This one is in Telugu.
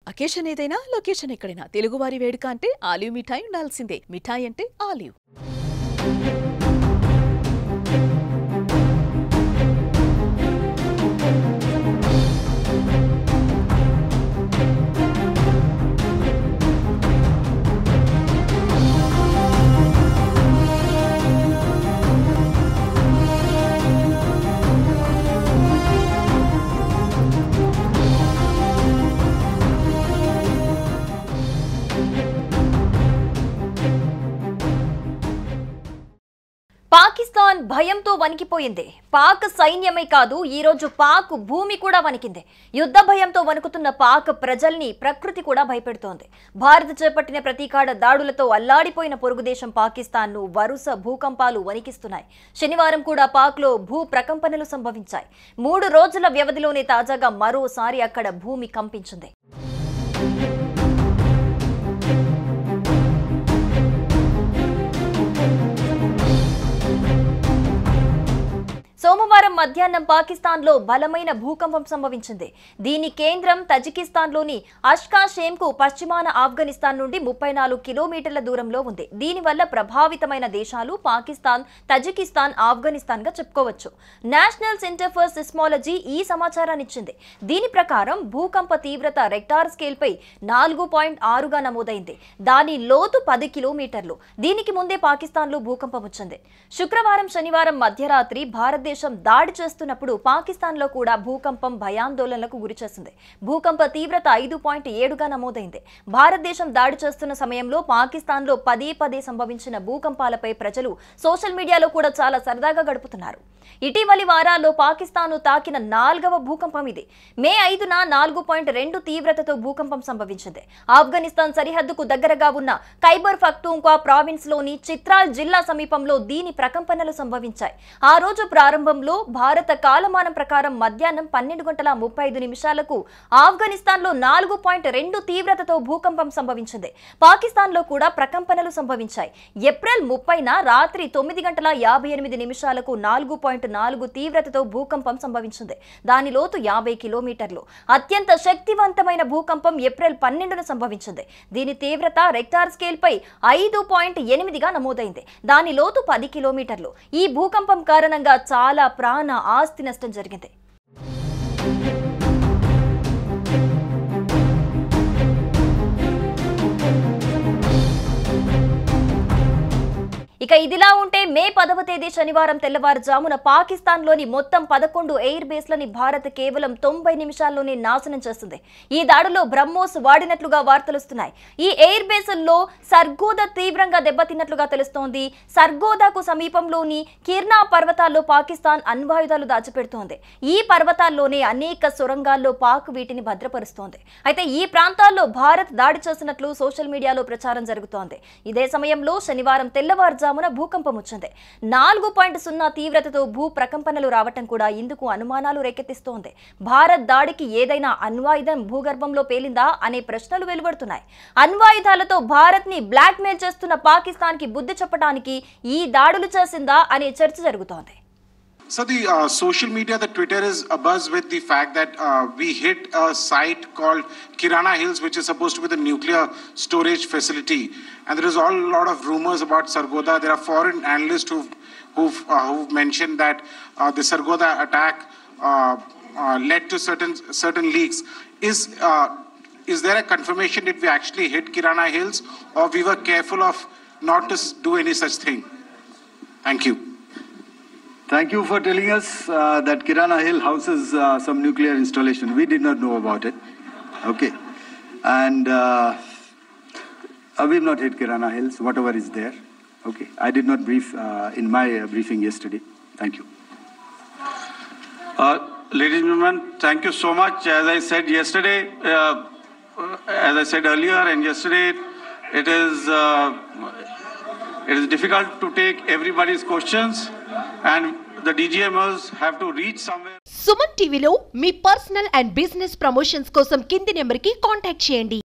అకేషన్ ఏదైనా లొకేషన్ ఎక్కడైనా తెలుగువారి వేడుక అంటే ఆలివ్ మిఠాయి ఉండాల్సిందే. మిఠాయి అంటే ఆలివ్. పాకిస్తాన్ భయంతో వణికిపోయింది. పాక్ సైన్యమే కాదు, ఈ రోజు పాక్ భూమి కూడా వణికింది. యుద్ధ భయంతో వణుకుతున్న పాక్ ప్రజల్ని ప్రకృతి కూడా భయపెడుతోంది. భారత్ చేపట్టిన ప్రతీకార దాడులతో అల్లాడిపోయిన పొరుగుదేశం పాకిస్తాన్ను వరుస భూకంపాలు వణికిస్తున్నాయి. శనివారం కూడా పాక్లో భూ ప్రకంపనలు సంభవించాయి. 3 రోజుల వ్యవధిలోనే తాజాగా మరోసారి అక్కడ భూమి కంపించింది. సోమవారం మధ్యాహ్నం పాకిస్తాన్లో బలమైన భూకంపం సంభవించింది. దీని కేంద్రం తజికిస్తాన్లోని అష్కాషేమ్కు పశ్చిమాన ఆఫ్ఘనిస్తాన్ నుండి 34 కిలోమీటర్ల దూరంలో ఉంది. దీనివల్ల ప్రభావితమైన దేశాలు పాకిస్తాన్, తజికిస్తాన్, ఆఫ్ఘనిస్తాన్గా చెప్పుకోవచ్చు. నేషనల్ సెంటర్ ఫర్ సిస్మాలజీ ఈ సమాచారాన్ని ఇచ్చింది. దీని ప్రకారం భూకంప తీవ్రత రెక్టార్ స్కేల్పై 4.6గా నమోదైంది. దాని లోతు 10 కిలోమీటర్లు. దీనికి ముందే పాకిస్తాన్లో భూకంపం వచ్చింది. శుక్రవారం, శనివారం మధ్యరాత్రి భారతదేశం దాడి చేస్తున్నప్పుడు పాకిస్తాన్లో కూడా భూకంపం భయాందోళనలకు గురిచేసింది. భూకంప తీవ్రత 5.7గా నమోదైంది. భారతదేశం దాడి చేస్తున్న సమయంలో పాకిస్తాన్లో పదే సంభవించిన భూకంపాలపై ప్రజలు సోషల్ మీడియాలో కూడా చాలా సరదాగా గడుపుతున్నారు. ఇటీవలి వారాల్లో పాకిస్తాన్ను తాకిన 4వ భూకంపం ఇది. మే 5న 4.2 తీవ్రతతో భూకంపం సంభవించింది. ఆఫ్ఘనిస్తాన్ సరిహద్దుకు దగ్గరగా ఉన్న ఖైబర్ పఖ్తూన్ఖ్వా ప్రావిన్స్లోని చిత్రాల్ జిల్లా సమీపంలో దీని ప్రకంపనలు సంభవించాయి. ఆ రోజు ప్రారంభంలో భారత కాలమానం ప్రకారం మధ్యాహ్నం 12:35 ఆఫ్ఘనిస్తాన్లో 4.2 తీవ్రతతో భూకంపం సంభవించింది. పాకిస్తాన్లో కూడా ప్రకంపనలు సంభవించాయి. ఏప్రిల్ 30న రాత్రి 9:58 4.4 తీవ్రతతో భూకంపం సంభవించింది. దాని లోతు 50 కిలోమీటర్లు. అత్యంత శక్తివంతమైన భూకంపం ఏప్రిల్ 12న సంభవించింది. దీని తీవ్రత రెక్టార్ స్కేల్పై 5.8గా నమోదైంది. దాని లోతు 10 కిలోమీటర్లు. ఈ భూకంపం కారణంగా చాలా ప్రాణ ఆస్తి నష్టం జరిగింది. ఇక ఇదిలా ఉంటే మే 10వ తేదీ శనివారం తెల్లవారుజామున పాకిస్తాన్లోని మొత్తం 11 ఎయిర్ బేస్లని భారత్ కేవలం 90 నిమిషాల్లోనే నాశనం చేస్తుంది. ఈ దాడిలో బ్రహ్మోస్ వాడినట్లుగా వార్తలుస్తున్నాయి. ఈ ఎయిర్ బేసుల్లో సర్గోదా తీవ్రంగా దెబ్బతిన్నట్లుగా తెలుస్తోంది. సర్గోదాకు సమీపంలోని కిర్నా పర్వతాల్లో పాకిస్తాన్ అణ్వాయుధాలు దాచిపెడుతోంది. ఈ పర్వతాల్లోనే అనేక సొరంగాల్లో పాక్ వీటిని భద్రపరుస్తోంది. అయితే ఈ ప్రాంతాల్లో భారత్ దాడి చేసినట్లు సోషల్ మీడియాలో ప్రచారం జరుగుతోంది. ఇదే సమయంలో శనివారం తెల్లవారుజామున భూకంపం వచ్చింది. 4.0 తీవ్రతతో భూ ప్రకంపనలు రావటం కూడా ఇందుకు అనుమానాలు రేకెత్తిస్తోంది. భారత్ దాడికి ఏదైనా అణ్వాయుధం భూగర్భంలో పేలిందా అనే ప్రశ్నలు వెలువడుతున్నాయి. అణ్వాయుధాలతో భారత్ ని బ్లాక్ మెయిల్ చేస్తున్న పాకిస్తాన్ కి బుద్ధి చెప్పడానికి ఈ దాడులు చేసిందా అనే చర్చ జరుగుతోంది. So the social media, the Twitter is abuzz with the fact that we hit a site called Kirana Hills, which is supposed to be the nuclear storage facility, and there is a lot of rumors about Sargodha. There are foreign analysts who've mentioned that the Sargodha attack led to certain leaks. Is there a confirmation that we actually hit Kirana Hills, or we were careful of not to do any such thing? Thank you. Thank you for telling us that Kirana Hill houses some nuclear installation. We did not know about it. Okay. And we've not hit Kirana Hills, whatever is there. Okay. I did not brief in my briefing yesterday. Thank you. Ladies and gentlemen, thank you so much. As I said yesterday, as I said earlier and yesterday, it is difficult to take everybody's questions. And the DGMers have to reach somewhere. Suman టీవీలో మీ పర్సనల్ అండ్ బిజినెస్ ప్రమోషన్స్ కోసం కింది నెంబర్కి కాంటాక్ట్ చేయండి.